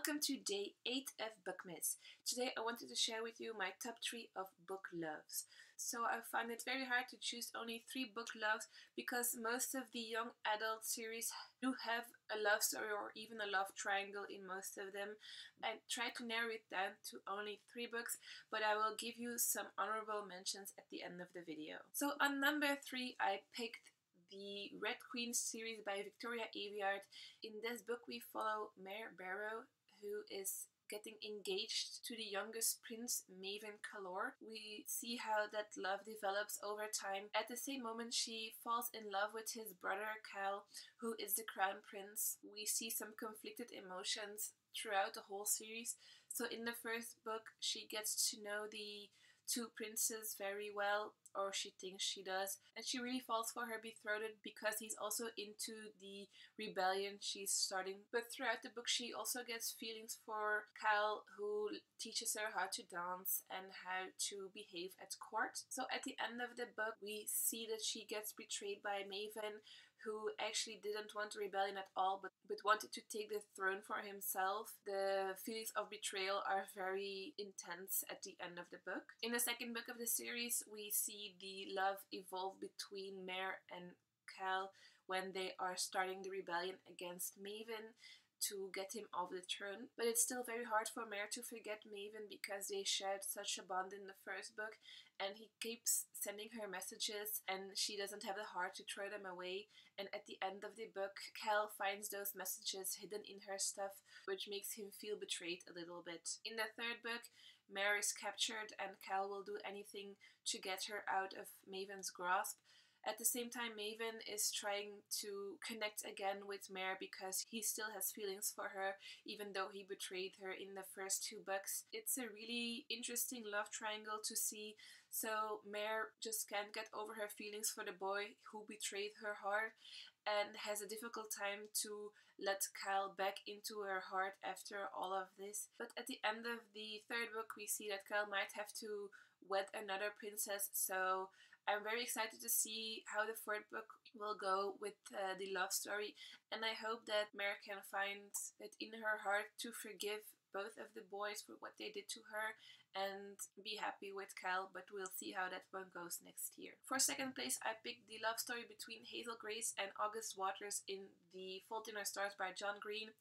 Welcome to day 8 of Bookmas. Today I wanted to share with you my top 3 of book loves. So I find it very hard to choose only 3 book loves because most of the young adult series do have a love story or even a love triangle in most of them. I tried to narrow it down to only 3 books, but I will give you some honorable mentions at the end of the video. So on number 3 I picked the Red Queen series by Victoria Aveyard. In this book we follow Mare Barrow, who is getting engaged to the youngest prince, Maven Calor. We see how that love develops over time. At the same moment she falls in love with his brother Cal, who is the crown prince. We see some conflicted emotions throughout the whole series. So in the first book she gets to know the 2 princes very well, or she thinks she does, and she really falls for her betrothed because he's also into the rebellion she's starting. But throughout the book she also gets feelings for Cal, who teaches her how to dance and how to behave at court. So at the end of the book we see that she gets betrayed by Maven, who actually didn't want rebellion at all, but wanted to take the throne for himself. The feelings of betrayal are very intense at the end of the book. In the second book of the series, we see the love evolve between Mare and Cal when they are starting the rebellion against Maven to get him off the throne. But it's still very hard for Mare to forget Maven because they shared such a bond in the first book, and he keeps sending her messages and she doesn't have the heart to throw them away. And at the end of the book Cal finds those messages hidden in her stuff, which makes him feel betrayed a little bit. In the third book Mare is captured and Cal will do anything to get her out of Maven's grasp. At the same time, Maven is trying to connect again with Mare because he still has feelings for her, even though he betrayed her in the first 2 books. It's a really interesting love triangle to see. So Mare just can't get over her feelings for the boy who betrayed her heart and has a difficult time to let Cal back into her heart after all of this. But at the end of the third book we see that Cal might have to wed another princess, so I'm very excited to see how the 4th book will go with the love story, and I hope that Mare can find it in her heart to forgive both of the boys for what they did to her and be happy with Cal, but we'll see how that one goes next year. For second place I picked the love story between Hazel Grace and August Waters in The Fault in Our Stars by John Green.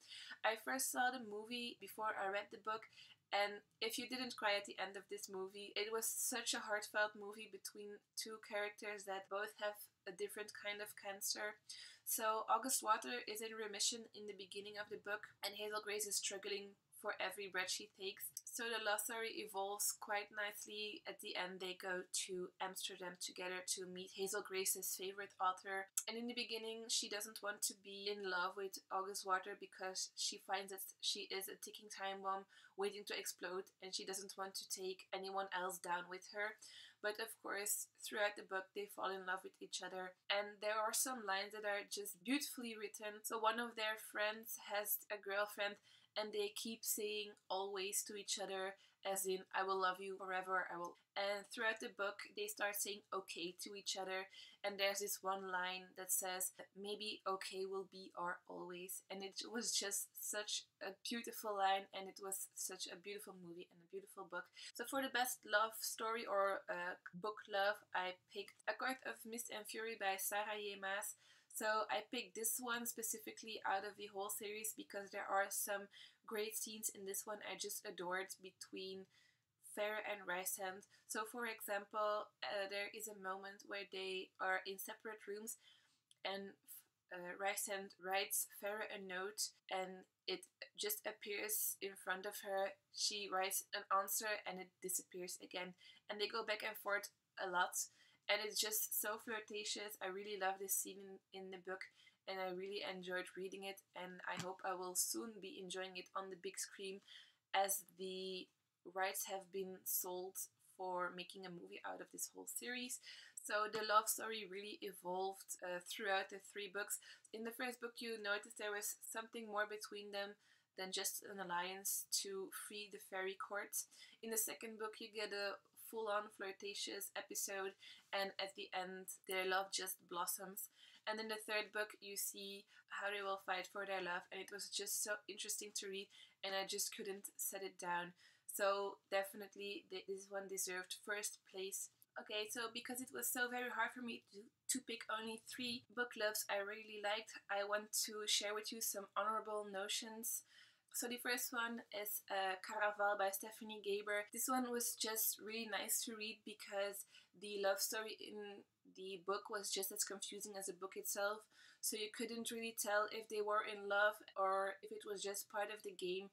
I first saw the movie before I read the book, and if you didn't cry at the end of this movie, it was such a heartfelt movie between 2 characters that both have a different kind of cancer. So August Water is in remission in the beginning of the book, and Hazel Grace is struggling for every breath she takes. So the love story evolves quite nicely. At the end they go to Amsterdam together to meet Hazel Grace's favorite author. And in the beginning she doesn't want to be in love with August Water because she finds that she is a ticking time bomb waiting to explode, and she doesn't want to take anyone else down with her. But of course throughout the book they fall in love with each other, and there are some lines that are just beautifully written. So one of their friends has a girlfriend and they keep saying always to each other, as in I will love you forever, I will. And throughout the book they start saying okay to each other, and there's this one line that says maybe okay will be our always, and it was just such a beautiful line, and it was such a beautiful movie and a beautiful book. So for the best love story or book love I picked A Court of Mist and Fury by Sarah J. Maas. So I picked this one specifically out of the whole series because there are some great scenes in this one I just adored between Farah and Rysand. So for example, there is a moment where they are in separate rooms and Rysand writes Farah a note and it just appears in front of her. She writes an answer and it disappears again, and they go back and forth a lot. And it's just so flirtatious. I really love this scene in the book, and I really enjoyed reading it, and I hope I will soon be enjoying it on the big screen, as the rights have been sold for making a movie out of this whole series. So the love story really evolved throughout the 3 books. In the first book you noticed there was something more between them than just an alliance to free the fairy court. In the second book you get a full-on flirtatious episode, and at the end their love just blossoms. And in the third book you see how they will fight for their love, and it was just so interesting to read, and I just couldn't set it down. So definitely this one deserved first place. Okay, so because it was so very hard for me to pick only 3 book loves I really liked, I want to share with you some honorable notions. So the first one is Caravel by Stephanie Gaber. This one was just really nice to read because the love story in the book was just as confusing as the book itself. So you couldn't really tell if they were in love or if it was just part of the game.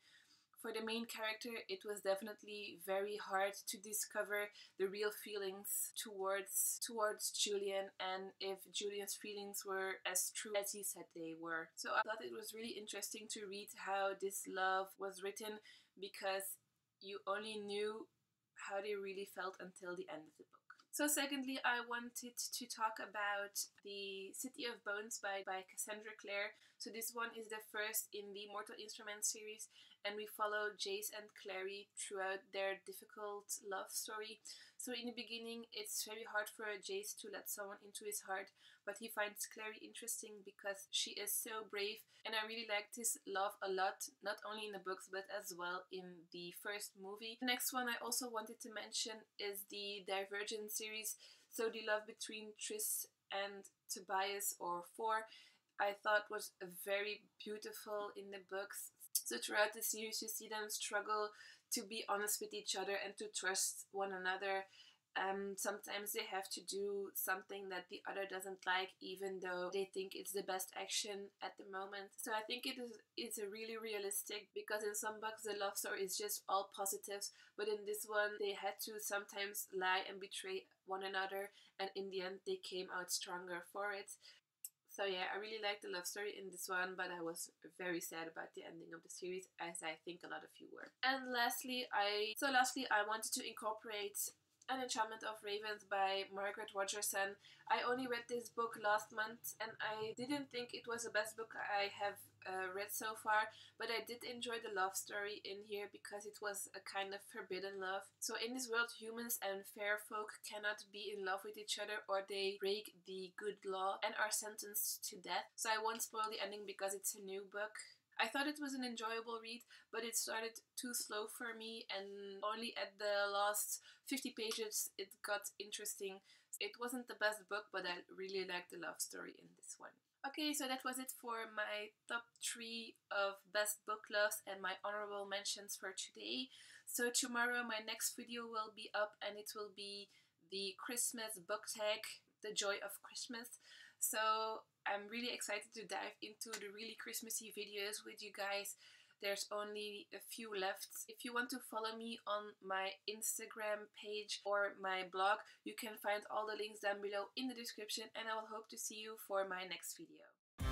For the main character, it was definitely very hard to discover the real feelings towards Julian, and if Julian's feelings were as true as he said they were. So I thought it was really interesting to read how this love was written, because you only knew how they really felt until the end of the book. So secondly, I wanted to talk about the City of Bones by Cassandra Clare. So this one is the first in the Mortal Instruments series, and we follow Jace and Clary throughout their difficult love story. So in the beginning, it's very hard for Jace to let someone into his heart, but he finds Clary interesting because she is so brave, and I really liked his love a lot, not only in the books but as well in the first movie. The next one I also wanted to mention is the Divergent series, so the love between Triss and Tobias, or Four, I thought was very beautiful in the books. So throughout the series you see them struggle to be honest with each other and to trust one another. Sometimes they have to do something that the other doesn't like, even though they think it's the best action at the moment. So I think it's a really realistic, because in some books the love story is just all positives, but in this one they had to sometimes lie and betray one another, and in the end they came out stronger for it. So yeah, I really liked the love story in this one, but I was very sad about the ending of the series, as I think a lot of you were. And lastly, I wanted to incorporate An Enchantment of Ravens by Margaret Rogerson. I only read this book last month, and I didn't think it was the best book I have read so far, but I did enjoy the love story in here because it was a kind of forbidden love. So in this world, humans and fair folk cannot be in love with each other, or they break the good law and are sentenced to death. So I won't spoil the ending because it's a new book. I thought it was an enjoyable read, but it started too slow for me, and only at the last 50 pages it got interesting. It wasn't the best book, but I really liked the love story in this one. Okay, so that was it for my top 3 of best book loves and my honorable mentions for today. So tomorrow my next video will be up, and it will be the Christmas book tag, The Joy of Christmas. So I'm really excited to dive into the really Christmassy videos with you guys. There's only a few left. If you want to follow me on my Instagram page or my blog, you can find all the links down below in the description, and I will hope to see you for my next video.